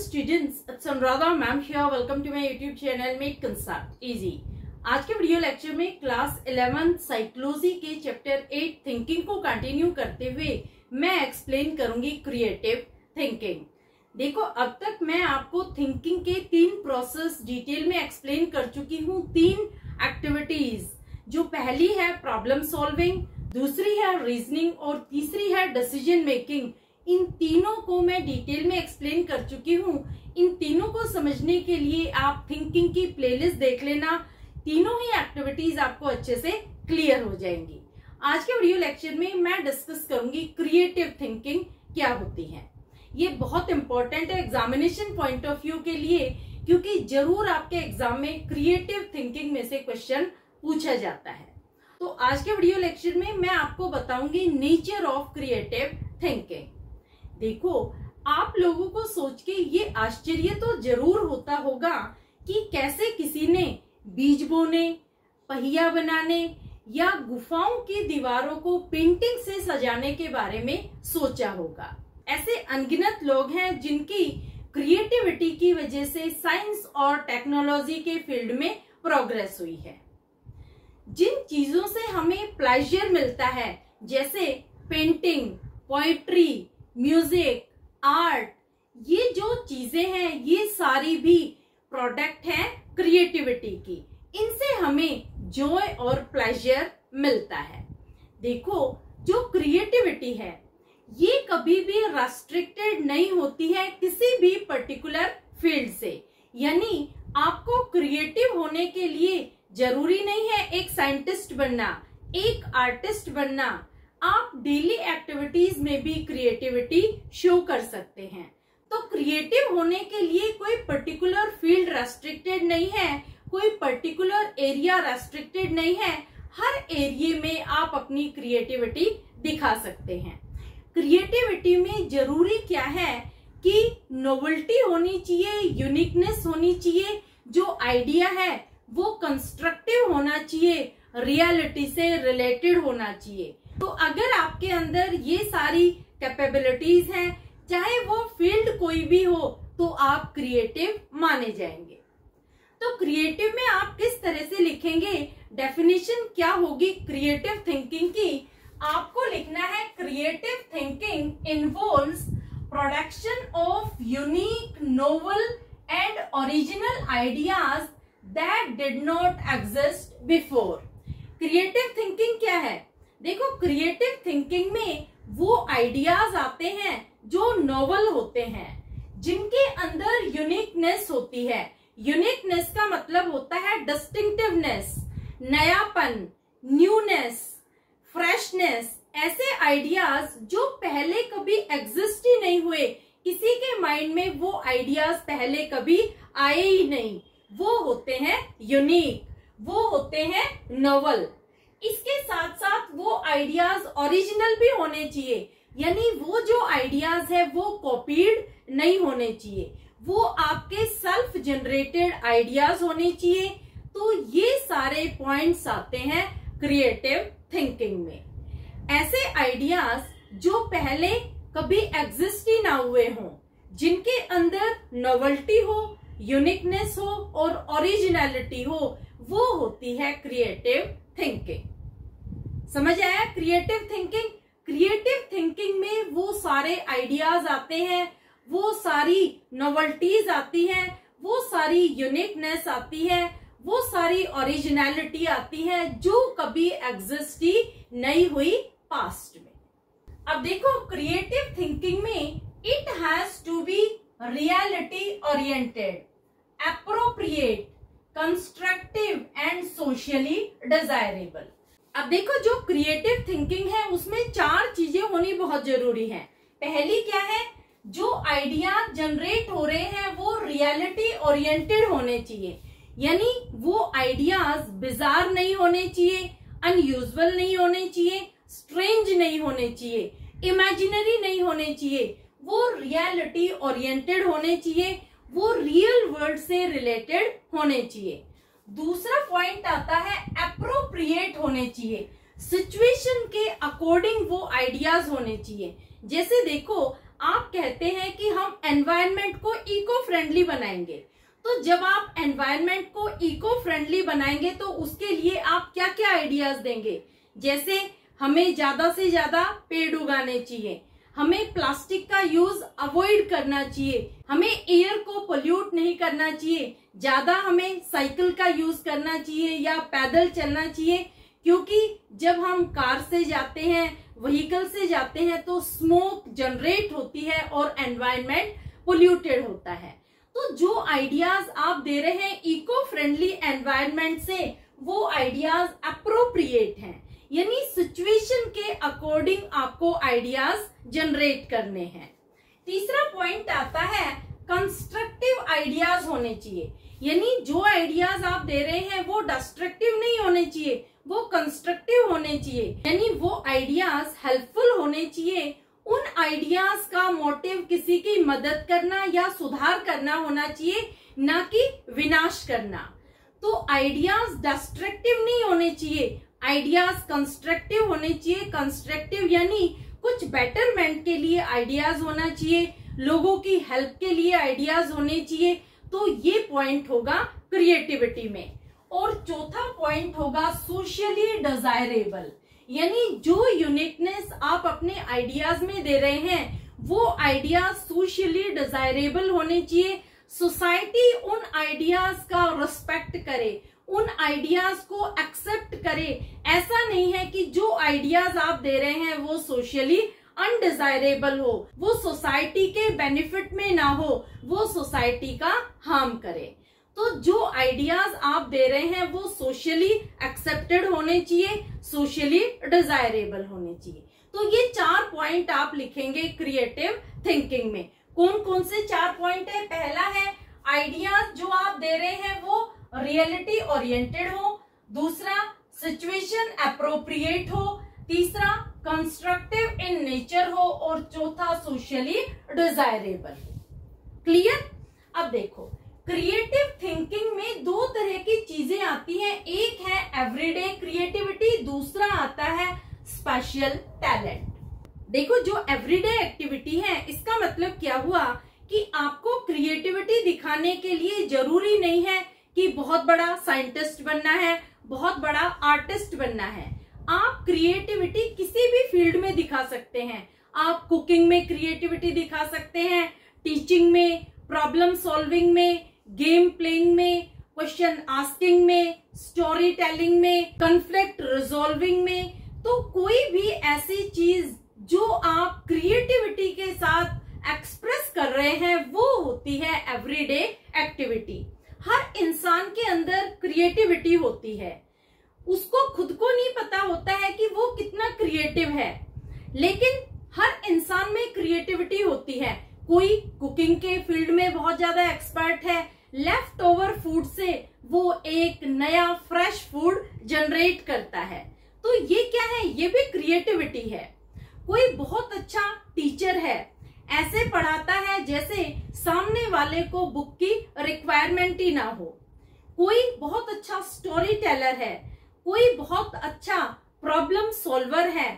students, it's Anuradha ma'am here. Welcome to my YouTube channel Make Concept Easy. आज के video lecture में class 11 psychology के chapter 8 thinking को continue करते हुए मैं एक्सप्लेन करूंगी क्रिएटिव थिंकिंग। देखो, अब तक मैं आपको थिंकिंग के 3 प्रोसेस डिटेल में एक्सप्लेन कर चुकी हूँ। 3 एक्टिविटीज, जो पहली है प्रॉब्लम सॉल्विंग, दूसरी है रीजनिंग और तीसरी है डिसीजन मेकिंग। इन तीनों को मैं डिटेल में एक्सप्लेन कर चुकी हूँ। इन तीनों को समझने के लिए आप थिंकिंग की प्लेलिस्ट देख लेना। तीनों ही एक्टिविटीज आपको अच्छे से क्लियर हो जाएंगी। आज के वीडियो लेक्चर में मैं डिस्कस करूंगी क्रिएटिव थिंकिंग क्या होती है। ये बहुत इंपॉर्टेंट है एग्जामिनेशन पॉइंट ऑफ व्यू के लिए, क्योंकि जरूर आपके एग्जाम में क्रिएटिव थिंकिंग में से क्वेश्चन पूछा जाता है। तो आज के वीडियो लेक्चर में मैं आपको बताऊंगी नेचर ऑफ क्रिएटिव थिंकिंग। देखो, आप लोगों को सोच के ये आश्चर्य तो जरूर होता होगा कि कैसे किसी ने बीज बोने, पहिया बनाने या गुफाओं की दीवारों को पेंटिंग से सजाने के बारे में सोचा होगा। ऐसे अनगिनत लोग हैं जिनकी क्रिएटिविटी की वजह से साइंस और टेक्नोलॉजी के फील्ड में प्रोग्रेस हुई है। जिन चीजों से हमें प्लेजर मिलता है, जैसे पेंटिंग, पोएट्री, म्यूजिक, आर्ट, ये जो चीजें हैं ये सारी भी प्रोडक्ट हैं क्रिएटिविटी की। इनसे हमें जॉय और प्लेजर मिलता है। देखो, जो क्रिएटिविटी है ये कभी भी रेस्ट्रिक्टेड नहीं होती है किसी भी पर्टिकुलर फील्ड से। यानी आपको क्रिएटिव होने के लिए जरूरी नहीं है एक साइंटिस्ट बनना, एक आर्टिस्ट बनना। आप डेली एक्टिविटीज में भी क्रिएटिविटी शो कर सकते हैं। तो क्रिएटिव होने के लिए कोई पर्टिकुलर फील्ड रेस्ट्रिक्टेड नहीं है, कोई पर्टिकुलर एरिया रेस्ट्रिक्टेड नहीं है। हर एरिया में आप अपनी क्रिएटिविटी दिखा सकते हैं। क्रिएटिविटी में जरूरी क्या है कि नोवेल्टी होनी चाहिए, यूनिकनेस होनी चाहिए, जो आइडिया है वो कंस्ट्रक्टिव होना चाहिए, रियलिटी से रिलेटेड होना चाहिए। तो अगर आपके अंदर ये सारी कैपेबिलिटीज हैं, चाहे वो फील्ड कोई भी हो, तो आप क्रिएटिव माने जाएंगे। तो क्रिएटिव में आप किस तरह से लिखेंगे, डेफिनेशन क्या होगी क्रिएटिव थिंकिंग की? आपको लिखना है creative thinking involves production of unique, novel and original ideas that did not exist before. Creative thinking क्या है? देखो, क्रिएटिव थिंकिंग में वो आइडियाज आते हैं जो नोवेल होते हैं, जिनके अंदर यूनिकनेस होती है। यूनिकनेस का मतलब होता है डिस्टिंक्टिवनेस, नयापन, न्यूनेस, फ्रेशनेस। ऐसे आइडियाज जो पहले कभी एग्जिस्ट ही नहीं हुए, किसी के माइंड में वो आइडियाज पहले कभी आए ही नहीं, वो होते हैं यूनिक, वो होते हैं नोवेल। इसके साथ साथ वो आइडियाज ओरिजिनल भी होने चाहिए, यानी वो जो आइडियाज है वो कॉपीड नहीं होने चाहिए, वो आपके सेल्फ जनरेटेड आइडियाज होने चाहिए। तो ये सारे पॉइंट्स आते हैं क्रिएटिव थिंकिंग में। ऐसे आइडियाज जो पहले कभी एग्जिस्ट ही ना हुए हों, जिनके अंदर नोवेल्टी हो, यूनिकनेस हो और ओरिजिनलिटी हो, वो होती है क्रिएटिव थिंकिंग। समझ आया क्रिएटिव थिंकिंग? क्रिएटिव थिंकिंग में वो सारे आइडियाज आते हैं, वो सारी नोवेल्टीज आती हैं, वो सारी यूनिकनेस आती है, वो सारी ओरिजिनलिटी आती है जो कभी एग्जिस्ट ही नहीं हुई पास्ट में। अब देखो, क्रिएटिव थिंकिंग में it has to be reality oriented, appropriate, constructive and socially desirable. अब देखो, जो क्रिएटिव थिंकिंग है उसमें 4 चीजें होनी बहुत जरूरी है। पहली क्या है? जो आइडिया जनरेट हो रहे हैं वो रियलिटी ओरिएंटेड होने चाहिए, यानी वो आइडियाज बिजार नहीं होने चाहिए, अनयूजुअल नहीं होने चाहिए, स्ट्रेंज नहीं होने चाहिए, इमेजिनरी नहीं होने चाहिए, वो रियलिटी ओरिएंटेड होने चाहिए, वो रियल वर्ल्ड से रिलेटेड होने चाहिए। दूसरा पॉइंट आता है एप्रोप्रिएट होने चाहिए, सिचुएशन के अकॉर्डिंग वो आइडियाज होने चाहिए। जैसे देखो, आप कहते हैं कि हम एनवायरनमेंट को इको फ्रेंडली बनाएंगे। तो जब आप एनवायरनमेंट को इको फ्रेंडली बनाएंगे तो उसके लिए आप क्या क्या आइडियाज देंगे? जैसे हमें ज्यादा से ज्यादा पेड़ उगाने चाहिए, हमें प्लास्टिक का यूज अवॉइड करना चाहिए, हमें एयर को पोल्यूट नहीं करना चाहिए, ज्यादा हमें साइकिल का यूज करना चाहिए या पैदल चलना चाहिए, क्योंकि जब हम कार से जाते हैं, व्हीकल से जाते हैं तो स्मोक जनरेट होती है और एनवायरनमेंट पोल्यूटेड होता है। तो जो आइडियाज आप दे रहे हैं इको फ्रेंडली एनवायरनमेंट से, वो आइडियाज अप्रोप्रिएट हैं, यानी सिचुएशन के अकॉर्डिंग आपको आइडियाज जनरेट करने हैं। तीसरा पॉइंट आता है कंस्ट्रक्टिव आइडियाज होने चाहिए, यानी जो आइडियाज आप दे रहे हैं वो डिस्ट्रक्टिव नहीं होने चाहिए, वो कंस्ट्रक्टिव होने चाहिए, यानी वो आइडियाज हेल्पफुल होने चाहिए। उन आइडियाज का मोटिव किसी की मदद करना या सुधार करना होना चाहिए, ना कि विनाश करना। तो आइडियाज डिस्ट्रक्टिव नहीं होने चाहिए, आइडियाज कंस्ट्रक्टिव होने चाहिए। कंस्ट्रक्टिव यानी कुछ बेटरमेंट के लिए आइडियाज होना चाहिए, लोगों की हेल्प के लिए आइडियाज होने चाहिए। तो ये पॉइंट होगा क्रिएटिविटी में। और चौथा पॉइंट होगा सोशली डिजायरेबल, यानी जो यूनिकनेस आप अपने आइडियाज में दे रहे हैं वो आइडियाज सोशली डिजायरेबल होने चाहिए। सोसाइटी उन आइडियाज का रिस्पेक्ट करे, उन आइडियाज को एक्सेप्ट करे। ऐसा नहीं है कि जो आइडियाज आप दे रहे हैं वो सोशली अनडिजायरेबल हो, वो सोसाइटी के बेनिफिट में ना हो, वो सोसाइटी का हार्म करे। तो जो आइडियाज आप दे रहे हैं वो सोशली एक्सेप्टेड होने चाहिए, सोशली डिजायरेबल होने चाहिए। तो ये 4 पॉइंट आप लिखेंगे क्रिएटिव थिंकिंग में। कौन कौन से 4 पॉइंट है? पहला है आइडियाज जो आप दे रहे हैं वो रियलिटी ओरिएंटेड हो, दूसरा सिचुएशन अप्रोप्रिएट हो, तीसरा कंस्ट्रक्टिव इन नेचर हो और चौथा सोशली डिजायरेबल। क्लियर? अब देखो क्रिएटिव थिंकिंग में 2 तरह की चीजें आती हैं, एक है एवरीडे क्रिएटिविटी, दूसरा आता है स्पेशल टैलेंट। देखो जो एवरीडे एक्टिविटी है इसका मतलब क्या हुआ कि आपको क्रिएटिविटी दिखाने के लिए जरूरी नहीं है कि बहुत बड़ा साइंटिस्ट बनना है, बहुत बड़ा आर्टिस्ट बनना है। आप क्रिएटिविटी किसी भी फील्ड में दिखा सकते हैं। आप कुकिंग में क्रिएटिविटी दिखा सकते हैं, टीचिंग में, प्रॉब्लम सॉल्विंग में, गेम प्लेइंग में, क्वेश्चन आस्किंग में, स्टोरी टेलिंग में, कॉन्फ्लिक्ट रिजॉल्विंग में। तो कोई भी ऐसी चीज जो आप क्रिएटिविटी के साथ एक्सप्रेस कर रहे हैं वो होती है एवरीडे एक्टिविटी। हर इंसान के अंदर क्रिएटिविटी होती है, उसको खुद को नहीं पता होता है कि वो कितना क्रिएटिव है, लेकिन हर इंसान में क्रिएटिविटी होती है। कोई कुकिंग के फील्ड में बहुत ज्यादा एक्सपर्ट है, लेफ्ट ओवर फूड से वो एक नया फ्रेश फूड जनरेट करता है। तो ये क्या है? ये भी क्रिएटिविटी है। कोई बहुत अच्छा टीचर है, ऐसे पढ़ाता है जैसे सामने वाले को बुक की रिक्वायरमेंट ही ना हो। कोई बहुत अच्छा स्टोरी टेलर है, कोई बहुत अच्छा प्रॉब्लम सॉल्वर है,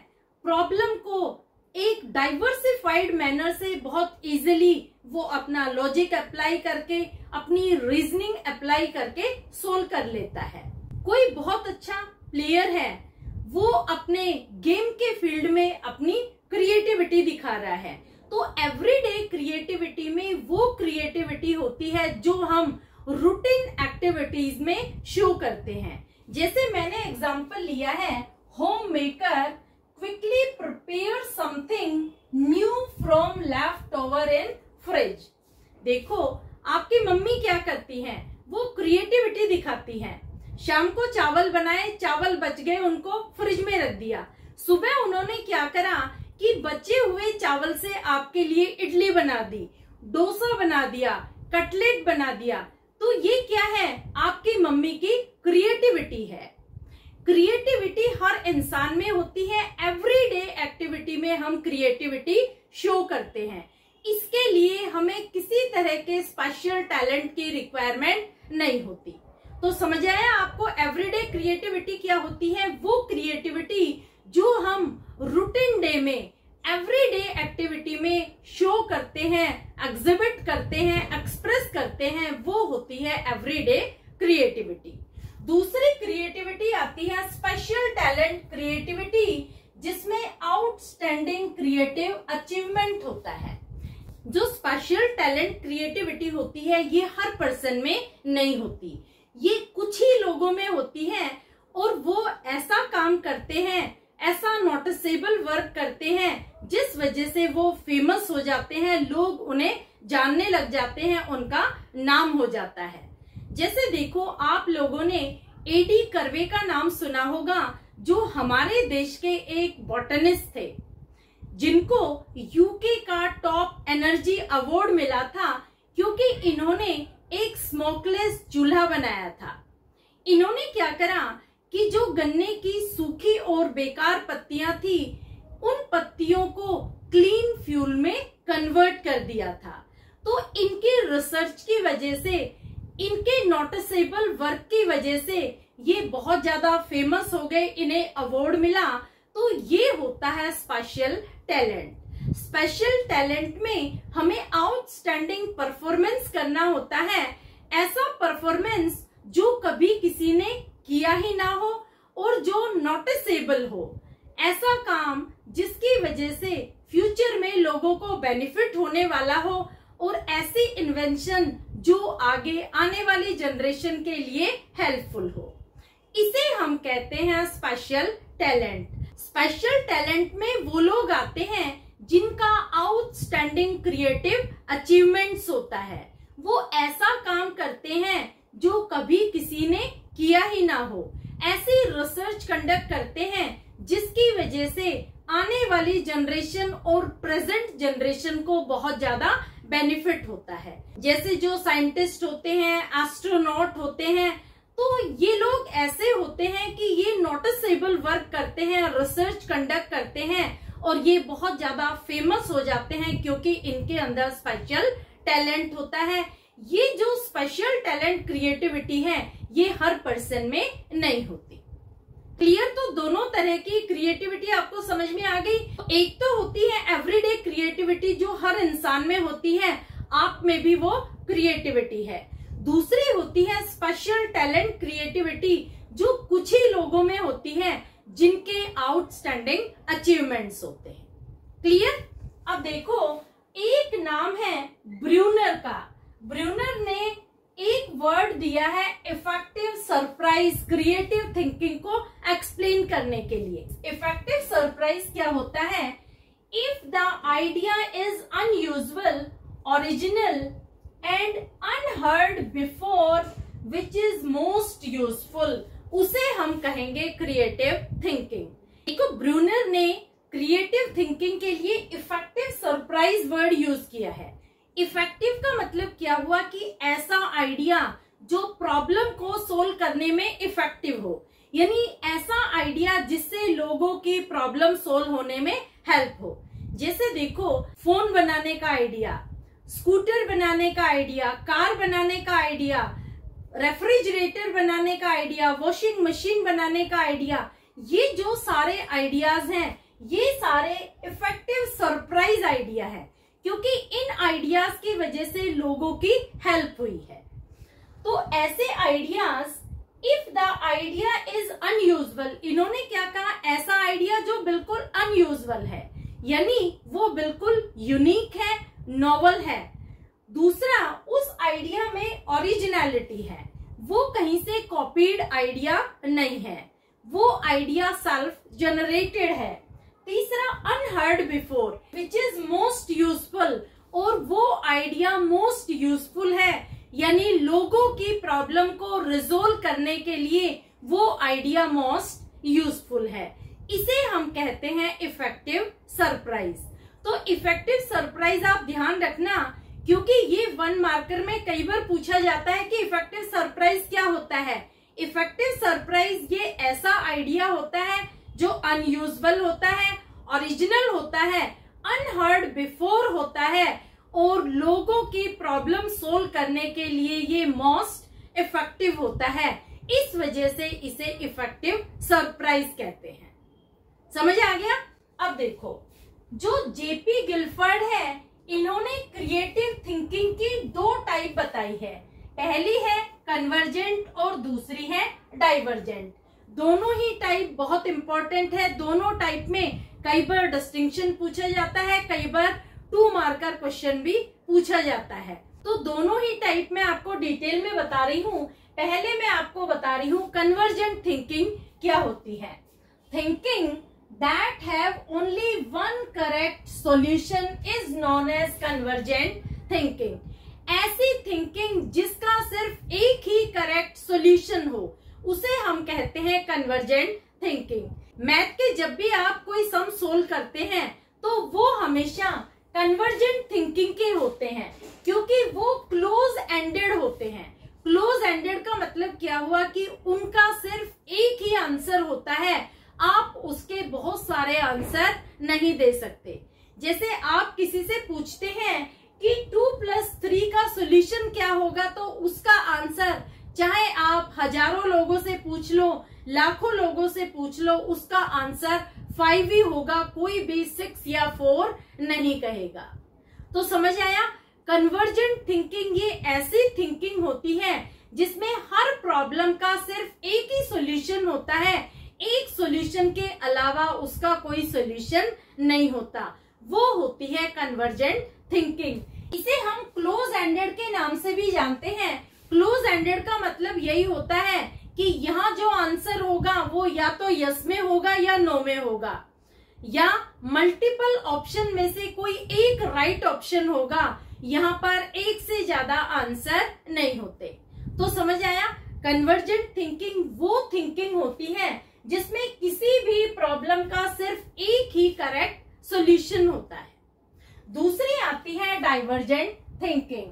प्रॉब्लम को एक डाइवर्सिफाइड मैनर से बहुत इजीली वो अपना लॉजिक अप्लाई करके, अपनी रीजनिंग अप्लाई करके सोल्व कर लेता है। कोई बहुत अच्छा प्लेयर है, वो अपने गेम के फील्ड में अपनी क्रिएटिविटी दिखा रहा है। तो एवरीडे क्रिएटिविटी में वो क्रिएटिविटी होती है जो हम रूटीन एक्टिविटीज में शो करते हैं। जैसे मैंने एग्जांपल लिया है, home maker quickly prepare something new from left over in fridge. देखो आपकी मम्मी क्या करती हैं, वो क्रिएटिविटी दिखाती हैं। शाम को चावल बनाए, चावल बच गए, उनको फ्रिज में रख दिया। सुबह उन्होंने क्या करा कि बचे हुए चावल से आपके लिए इडली बना दी, डोसा बना दिया, कटलेट बना दिया। तो ये क्या है? आपकी मम्मी की क्रिएटिविटी है। क्रिएटिविटी हर इंसान में होती है, एवरीडे एक्टिविटी में हम क्रिएटिविटी शो करते हैं। इसके लिए हमें किसी तरह के स्पेशल टैलेंट की रिक्वायरमेंट नहीं होती। तो समझ आया आपको एवरीडे क्रिएटिविटी क्या होती है? वो क्रिएटिविटी जो हम रूटीन डे में एवरीडे एक्टिविटी में शो करते हैं, एग्जिबिट करते हैं, एक्सप्रेस करते हैं, वो होती है एवरीडे क्रिएटिविटी। दूसरी क्रिएटिविटी आती है स्पेशल टैलेंट क्रिएटिविटी, जिसमें आउटस्टैंडिंग क्रिएटिव अचीवमेंट होता है। जो स्पेशल टैलेंट क्रिएटिविटी होती है ये हर पर्सन में नहीं होती, ये कुछ ही लोगों में होती है और वो ऐसा काम करते हैं, ऐसा नोटिसेबल वर्क करते हैं जिस वजह से वो फेमस हो जाते हैं, लोग उन्हें जानने लग जाते हैं, उनका नाम हो जाता है। जैसे देखो, आप लोगों ने एडी कर्वे का नाम सुना होगा, जो हमारे देश के एक बॉटनिस्ट थे, जिनको यूके का टॉप एनर्जी अवार्ड मिला था क्योंकि इन्होंने एक स्मोकलेस चूल्हा बनाया था। इन्होंने क्या करा कि जो गन्ने की सूखी और बेकार पत्तियां थी, उन पत्तियों को क्लीन फ्यूल में कन्वर्ट कर दिया था। तो इनके रिसर्च की वजह से, इनके नोटिसेबल वर्क की वजह से ये बहुत ज्यादा फेमस हो गए, इन्हें अवार्ड मिला। तो ये होता है स्पेशल टैलेंट। स्पेशल टैलेंट में हमें आउटस्टैंडिंग परफॉर्मेंस करना होता है, ऐसा परफॉर्मेंस जो कभी किसी ने किया ही ना हो और जो नोटिसेबल हो, ऐसा काम जिसकी वजह से फ्यूचर में लोगों को बेनिफिट होने वाला हो और ऐसी इन्वेंशन जो आगे आने वाली जनरेशन के लिए हेल्पफुल हो, इसे हम कहते हैं स्पेशल टैलेंट। स्पेशल टैलेंट में वो लोग आते हैं जिनका आउटस्टैंडिंग क्रिएटिव अचीवमेंट्स होता है, वो ऐसा काम करते हैं जो कभी किसी ने किया ही ना हो, ऐसी रिसर्च कंडक्ट करते हैं जिसकी वजह से आने वाली जनरेशन और प्रेजेंट जनरेशन को बहुत ज्यादा बेनिफिट होता है। जैसे जो साइंटिस्ट होते हैं, एस्ट्रोनॉट होते हैं, तो ये लोग ऐसे होते हैं कि ये नोटिसेबल वर्क करते हैं, रिसर्च कंडक्ट करते हैं और ये बहुत ज्यादा फेमस हो जाते हैं क्योंकि इनके अंदर स्पेशल टैलेंट होता है। ये जो स्पेशल टैलेंट क्रिएटिविटी है ये हर पर्सन में नहीं होती। क्लियर? तो दोनों तरह की क्रिएटिविटी आपको समझ में आ गई। एक तो होती है एवरीडे क्रिएटिविटी जो हर इंसान में होती है, आप में भी वो क्रिएटिविटी है। दूसरी होती है स्पेशल टैलेंट क्रिएटिविटी जो कुछ ही लोगों में होती है, जिनके आउटस्टैंडिंग अचीवमेंट्स होते हैं। क्लियर? अब देखो, एक नाम है ब्रूनर का। ब्रूनर ने एक वर्ड दिया है इफेक्टिव सरप्राइज क्रिएटिव थिंकिंग को एक्सप्लेन करने के लिए। इफेक्टिव सरप्राइज क्या होता है? If the idea is unusual, original and unheard before which is most useful, उसे हम कहेंगे क्रिएटिव थिंकिंग। देखो, ब्रूनर ने क्रिएटिव थिंकिंग के लिए इफेक्टिव सरप्राइज वर्ड यूज किया है। इफेक्टिव का मतलब क्या हुआ कि ऐसा आइडिया जो प्रॉब्लम को सोल्व करने में इफेक्टिव हो, यानी ऐसा आइडिया जिससे लोगों की प्रॉब्लम सोल्व होने में हेल्प हो। जैसे देखो, फोन बनाने का आइडिया, स्कूटर बनाने का आइडिया, कार बनाने का आइडिया, रेफ्रिजरेटर बनाने का आइडिया, वॉशिंग मशीन बनाने का आइडिया, ये जो सारे आइडियाज हैं ये सारे इफेक्टिव सरप्राइज आइडिया है क्योंकि इन आइडियाज की वजह से लोगों की हेल्प हुई है। तो ऐसे ideas, if the idea is unusual, इन्होंने क्या कहा? ऐसा आइडिया जो बिल्कुल अनयूजुअल है, यानी वो बिल्कुल यूनिक है, नॉवल है। दूसरा, उस आइडिया में ओरिजिनलिटी है, वो कहीं से कॉपीड आइडिया नहीं है, वो आइडिया सेल्फ जनरेटेड है। तीसरा, unheard before which is most useful, और वो आइडिया मोस्ट यूजफुल है, यानी लोगों की प्रॉब्लम को रिजोल्व करने के लिए वो आइडिया मोस्ट यूजफुल है। इसे हम कहते हैं इफेक्टिव सरप्राइज। तो इफेक्टिव सरप्राइज आप ध्यान रखना, क्योंकि ये 1 मार्कर में कई बार पूछा जाता है कि इफेक्टिव सरप्राइज क्या होता है। इफेक्टिव सरप्राइज ये ऐसा आइडिया होता है जो अनयूजुअल होता है, ओरिजिनल होता है, अनहर्ड बिफोर होता है और लोगों की प्रॉब्लम सोल्व करने के लिए ये मोस्ट इफेक्टिव होता है। इस वजह से इसे इफेक्टिव सरप्राइज कहते हैं। समझ आ गया? अब देखो, जो जेपी गिलफर्ड है, इन्होंने क्रिएटिव थिंकिंग की 2 टाइप बताई है। पहली है कन्वर्जेंट और दूसरी है डाइवर्जेंट। दोनों ही टाइप बहुत इंपॉर्टेंट है। दोनों टाइप में कई बार डिस्टिंक्शन पूछा जाता है, कई बार 2 मार्कर क्वेश्चन भी पूछा जाता है। तो दोनों ही टाइप में आपको डिटेल में बता रही हूँ। पहले मैं आपको बता रही हूँ कन्वर्जेंट थिंकिंग क्या होती है। Thinking that have only one correct solution is known as convergent thinking। ऐसी थिंकिंग जिसका सिर्फ एक ही करेक्ट सॉल्यूशन हो, उसे हम कहते हैं कन्वर्जेंट थिंकिंग। मैथ के जब भी आप कोई सम सोल्व करते हैं तो वो हमेशा कन्वर्जेंट थिंकिंग के होते हैं, क्योंकि वो क्लोज एंडेड होते हैं। क्लोज एंडेड का मतलब क्या हुआ कि उनका सिर्फ एक ही आंसर होता है, आप उसके बहुत सारे आंसर नहीं दे सकते। जैसे आप किसी से पूछते हैं कि 2+3 का सॉल्यूशन क्या होगा, तो उसका आंसर चाहे आप हजारों लोगों से पूछ लो, लाखों लोगों से पूछ लो, उसका आंसर 5 ही होगा, कोई भी 6 या 4 नहीं कहेगा। तो समझ आया? कन्वर्जेंट थिंकिंग ये ऐसी थिंकिंग होती है जिसमें हर प्रॉब्लम का सिर्फ एक ही सॉल्यूशन होता है, एक सॉल्यूशन के अलावा उसका कोई सॉल्यूशन नहीं होता। वो होती है कन्वर्जेंट थिंकिंग। इसे हम क्लोज एंडेड के नाम से भी जानते हैं। क्लोज एंडेड का मतलब यही होता है कि यहाँ जो आंसर होगा वो या तो यस में होगा या नो में होगा, या मल्टीपल ऑप्शन में से कोई एक राइट ऑप्शन होगा। यहाँ पर एक से ज्यादा आंसर नहीं होते। तो समझ आया? कन्वर्जेंट थिंकिंग वो थिंकिंग होती है जिसमें किसी भी प्रॉब्लम का सिर्फ एक ही करेक्ट सॉल्यूशन होता है। दूसरी आती है divergent thinking.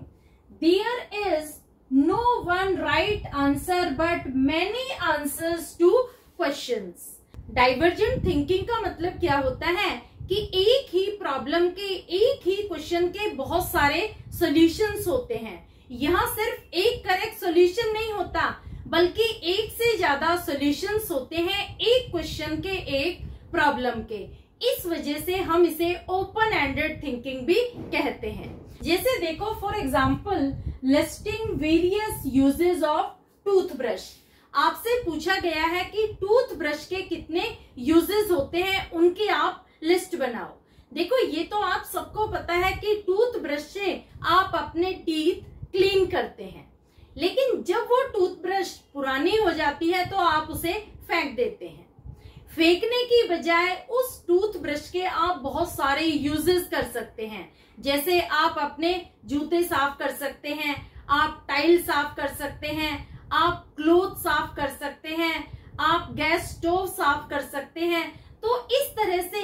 There is no one right answer but many answers to questions. Divergent thinking का मतलब क्या होता है कि एक ही प्रॉब्लम के, एक ही क्वेश्चन के बहुत सारे सॉल्यूशंस होते हैं। यहाँ सिर्फ एक करेक्ट सॉल्यूशन नहीं होता, बल्कि एक से ज्यादा सॉल्यूशंस होते हैं एक क्वेश्चन के, एक प्रॉब्लम के। इस वजह से हम इसे ओपन एंडेड थिंकिंग भी कहते हैं। जैसे देखो, for example listing various uses of toothbrush. आपसे पूछा गया है कि टूथब्रश के कितने यूजेस होते हैं, उनकी आप लिस्ट बनाओ। देखो, ये तो आप सबको पता है कि टूथब्रश से आप अपने टीथ क्लीन करते हैं, लेकिन जब वो टूथब्रश पुरानी हो जाती है तो आप उसे फेंक देते हैं। फेंकने की बजाय उस टूथब्रश के आप बहुत सारे यूजेस कर सकते हैं। जैसे आप अपने जूते साफ कर सकते हैं, आप टाइल साफ कर सकते हैं, आप क्लोथ साफ कर सकते हैं, आप गैस स्टोव साफ कर सकते हैं। तो इस तरह से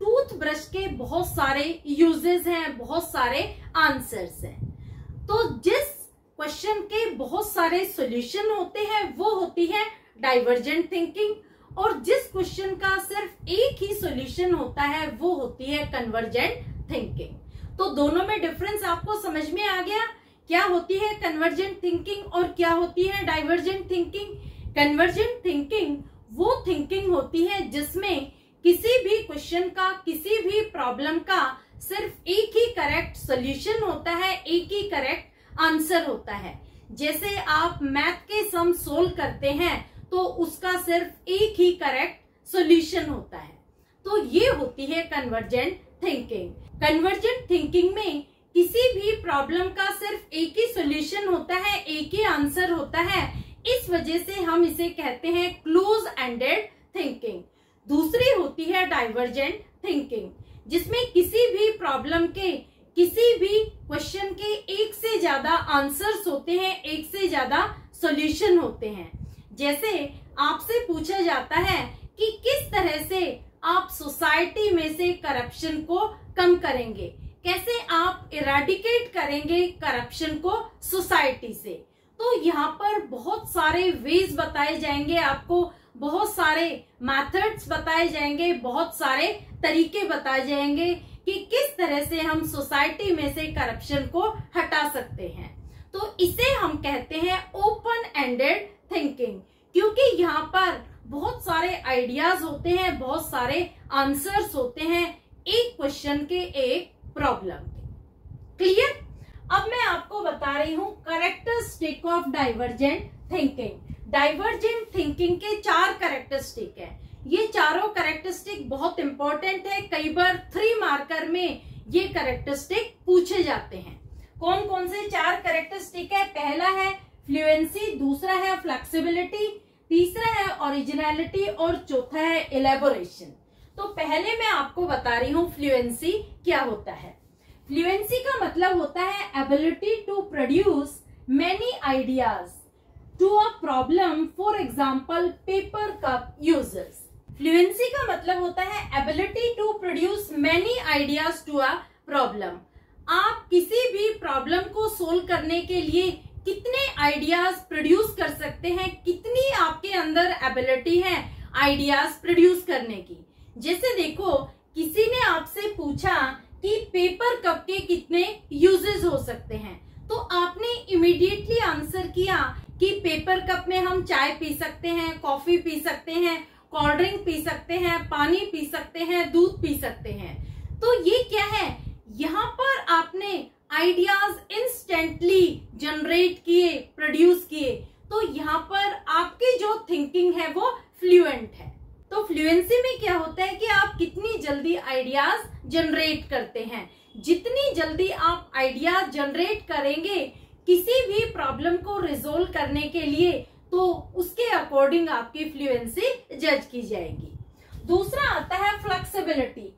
टूथब्रश के बहुत सारे यूजेस हैं, बहुत सारे आंसर्स हैं। तो जिस क्वेश्चन के बहुत सारे सॉल्यूशन होते हैं वो होती है डाइवर्जेंट थिंकिंग, और जिस क्वेश्चन का सिर्फ एक ही सॉल्यूशन होता है वो होती है कन्वर्जेंट थिंकिंग। तो दोनों में डिफरेंस आपको समझ में आ गया? क्या होती है कन्वर्जेंट थिंकिंग और क्या होती है डाइवर्जेंट थिंकिंग? कन्वर्जेंट थिंकिंग वो थिंकिंग होती है जिसमें किसी भी क्वेश्चन का, किसी भी प्रॉब्लम का सिर्फ एक ही करेक्ट सॉल्यूशन होता है, एक ही करेक्ट आंसर होता है। जैसे आप मैथ के सम सोल्व करते हैं तो उसका सिर्फ एक ही करेक्ट सॉल्यूशन होता है। तो ये होती है कन्वर्जेंट थिंकिंग। कन्वर्जेंट थिंकिंग में किसी भी प्रॉब्लम का सिर्फ एक ही सॉल्यूशन होता है, एक ही आंसर होता है। इस वजह से हम इसे कहते हैं क्लोज एंडेड थिंकिंग। दूसरी होती है डाइवर्जेंट थिंकिंग, जिसमें किसी भी प्रॉब्लम के, किसी भी क्वेश्चन के एक से ज्यादा आंसर्स होते हैं, एक से ज्यादा सॉल्यूशन होते हैं। जैसे आपसे पूछा जाता है कि किस तरह से आप सोसाइटी में से करप्शन को कम करेंगे, कैसे आप इरेडिकेट करेंगे करप्शन को सोसाइटी से। तो यहाँ पर बहुत सारे वेज बताए जाएंगे आपको, बहुत सारे मेथड्स बताए जाएंगे, बहुत सारे तरीके बताए जाएंगे कि किस तरह से हम सोसाइटी में से करप्शन को हटा सकते हैं। तो इसे हम कहते हैं ओपन एंडेड थिंकिंग, क्योंकि यहाँ पर बहुत सारे आइडियाज होते हैं, बहुत सारे आंसर्स होते हैं, एक क्वेश्चन के एक प्रॉब्लम के। क्लियर? अब मैं आपको बता रही हूं characteristic of divergent thinking. Divergent thinking के 4 कैरेक्टरिस्टिक है। ये चारों कैरेक्टरिस्टिक बहुत इंपॉर्टेंट है। कई बार 3 मार्कर में ये कैरेक्टरिस्टिक पूछे जाते हैं। कौन कौन से 4 कैरेक्टरिस्टिक है? पहला है फ्लुएंसी, दूसरा है फ्लेक्सिबिलिटी, तीसरा है ओरिजिनलिटी और चौथा है इलेबोरेशन। तो पहले मैं आपको बता रही हूं फ्लुएंसी क्या होता है। फ्लुएंसी का मतलब होता है ability to produce many ideas to a problem, for example paper cup users. Fluency का मतलब होता है ability to produce many ideas to a problem. आप किसी भी प्रॉब्लम को सोल्व करने के लिए कितने आइडियाज प्रोड्यूस कर सकते हैं, कितनी आपके अंदर एबिलिटी है आइडियाज प्रोड्यूस करने की। जैसे देखो, किसी ने आपसे पूछा कि पेपर कप के कितने यूजेस हो सकते हैं, तो आपने इमीडिएटली आंसर किया कि पेपर कप में हम चाय पी सकते हैं, कॉफी पी सकते हैं, कोल्ड ड्रिंक पी सकते हैं, पानी पी सकते हैं, दूध पी सकते हैं। तो ये क्या है? यहाँ पर आपने आइडियाज इंस्टेंटली जनरेट किए, प्रोड्यूस किए। तो यहाँ पर आपकी जो थिंकिंग है वो फ्लुएंट है। तो फ्लुएंसी में क्या होता है कि आप कितनी जल्दी आइडियाज जनरेट करते हैं। जितनी जल्दी आप आइडियाज जनरेट करेंगे किसी भी प्रॉब्लम को रिजोल्व करने के लिए, तो उसके अकॉर्डिंग आपकी फ्लुएंसी जज की जाएगी। दूसरा आता है flexibility,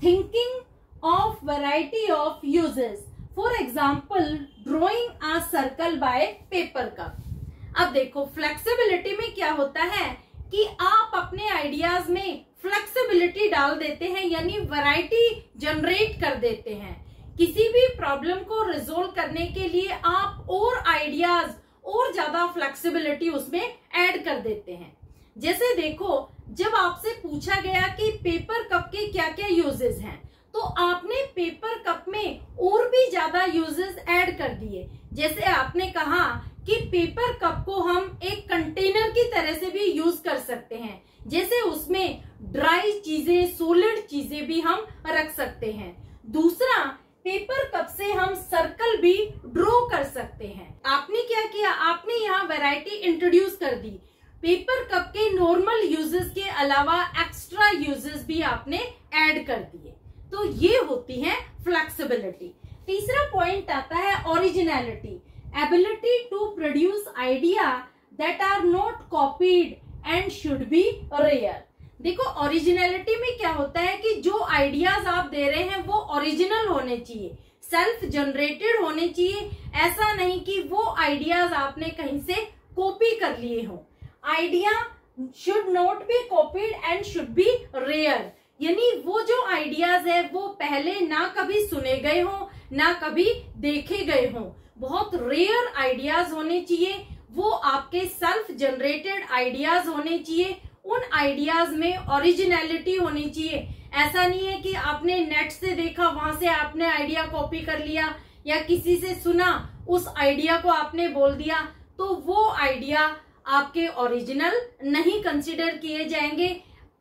thinking of variety of uses, for example drawing a circle by paper cup। अब देखो, फ्लेक्सिबिलिटी में क्या होता है कि आप अपने आइडियाज में फ्लेक्सिबिलिटी डाल देते हैं, यानी वैरायटी जनरेट कर देते हैं। किसी भी प्रॉब्लम को रिजोल्व करने के लिए आप और आइडियाज और ज्यादा फ्लेक्सिबिलिटी उसमें ऐड कर देते हैं। जैसे देखो, जब आपसे पूछा गया कि पेपर कप के क्या क्या यूजेस हैं, तो आपने पेपर कप में और भी ज्यादा यूजेस ऐड कर दिए। जैसे आपने कहा कि पेपर कप को हम एक कंटेनर की तरह से भी यूज कर सकते हैं, जैसे उसमें ड्राई चीजें, सॉलिड चीजें भी हम रख सकते हैं। दूसरा, पेपर कप से हम सर्कल भी ड्रॉ कर सकते हैं। आपने क्या किया? आपने यहाँ वैरायटी इंट्रोड्यूस कर दी। पेपर कप के नॉर्मल यूजेस के अलावा एक्स्ट्रा यूजेस भी आपने ऐड कर दिए। तो ये होती है फ्लेक्सिबिलिटी। तीसरा पॉइंट आता है originality, ability to produce idea that are not copied and should be rare. देखो, ओरिजिनलिटी में क्या होता है कि जो आइडियाज आप दे रहे हैं वो ओरिजिनल होने चाहिए, सेल्फ जनरेटेड होने चाहिए। ऐसा नहीं कि वो आइडियाज आपने कहीं से कॉपी कर लिए हो। Idea should not be copied and should be rare, यानी वो जो आइडियाज है वो पहले ना कभी सुने गए हो, ना कभी देखे गए हो। बहुत रेयर आइडियाज होने चाहिए, वो आपके सेल्फ जनरेटेड आइडियाज होने चाहिए। उन आइडियाज में ओरिजिनलिटी होनी चाहिए। ऐसा नहीं है कि आपने नेट से देखा, वहां से आपने आइडिया कॉपी कर लिया, या किसी से सुना, उस आइडिया को आपने बोल दिया, तो वो आइडिया आपके ओरिजिनल नहीं कंसिडर किए जाएंगे।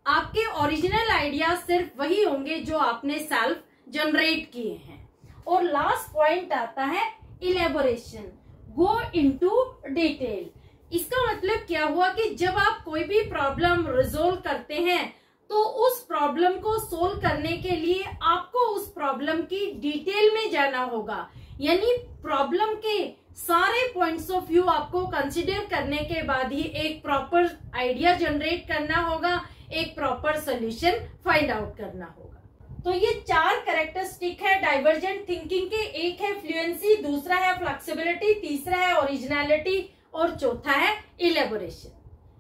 आपके ओरिजिनल आइडिया सिर्फ वही होंगे जो आपने सेल्फ जनरेट किए हैं। और लास्ट पॉइंट आता है इलेबोरेशन, गो इनटू डिटेल। इसका मतलब क्या हुआ कि जब आप कोई भी प्रॉब्लम रिजोल्व करते हैं, तो उस प्रॉब्लम को सोल्व करने के लिए आपको उस प्रॉब्लम की डिटेल में जाना होगा। यानी प्रॉब्लम के सारे पॉइंट्स ऑफ व्यू आपको कंसिडर करने के बाद ही एक प्रॉपर आइडिया जनरेट करना होगा, एक प्रॉपर सोल्यूशन फाइंड आउट करना होगा। तो ये 4 कैरेक्टरिस्टिक है डाइवर्जेंट थिंकिंग के। एक है फ्लुएंसी, दूसरा है फ्लेक्सिबिलिटी, तीसरा है ओरिजिनलिटी और चौथा है इलेबोरेशन।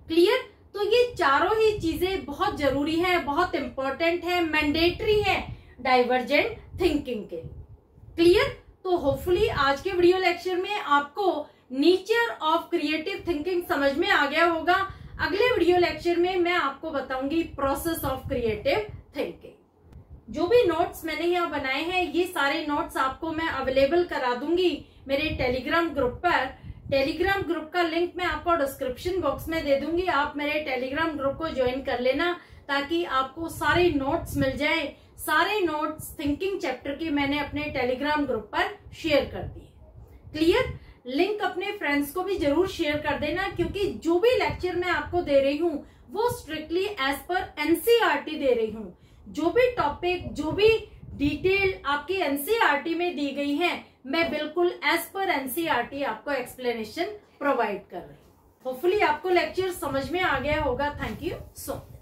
क्लियर? तो ये चारों ही चीजें बहुत जरूरी है, बहुत इंपॉर्टेंट है, मैंडेटरी है डाइवर्जेंट थिंकिंग के। क्लियर? तो होपफुली आज के वीडियो लेक्चर में आपको नेचर ऑफ क्रिएटिव थिंकिंग समझ में आ गया होगा। अगले वीडियो लेक्चर में मैं आपको बताऊंगी प्रोसेस ऑफ क्रिएटिव थिंकिंग। जो भी नोट्स मैंने यहाँ बनाए हैं, ये सारे नोट्स आपको मैं अवेलेबल करा दूंगी मेरे टेलीग्राम ग्रुप पर। टेलीग्राम ग्रुप का लिंक मैं आपको डिस्क्रिप्शन बॉक्स में दे दूंगी। आप मेरे टेलीग्राम ग्रुप को ज्वाइन कर लेना, ताकि आपको सारे नोट्स मिल जाए, सारे नोट्स थिंकिंग चैप्टर के मैंने अपने टेलीग्राम ग्रुप पर शेयर कर दिए। क्लियर? लिंक अपने फ्रेंड्स को भी जरूर शेयर कर देना, क्योंकि जो भी लेक्चर मैं आपको दे रही हूँ वो स्ट्रिक्टली एज पर एनसीईआरटी दे रही हूँ। जो भी टॉपिक, जो भी डिटेल आपकी एनसीईआरटी में दी गई है, मैं बिल्कुल एज पर एनसीईआरटी आपको एक्सप्लेनेशन प्रोवाइड कर रही हूँ। होपफुली आपको लेक्चर समझ में आ गया होगा। Thank you so much.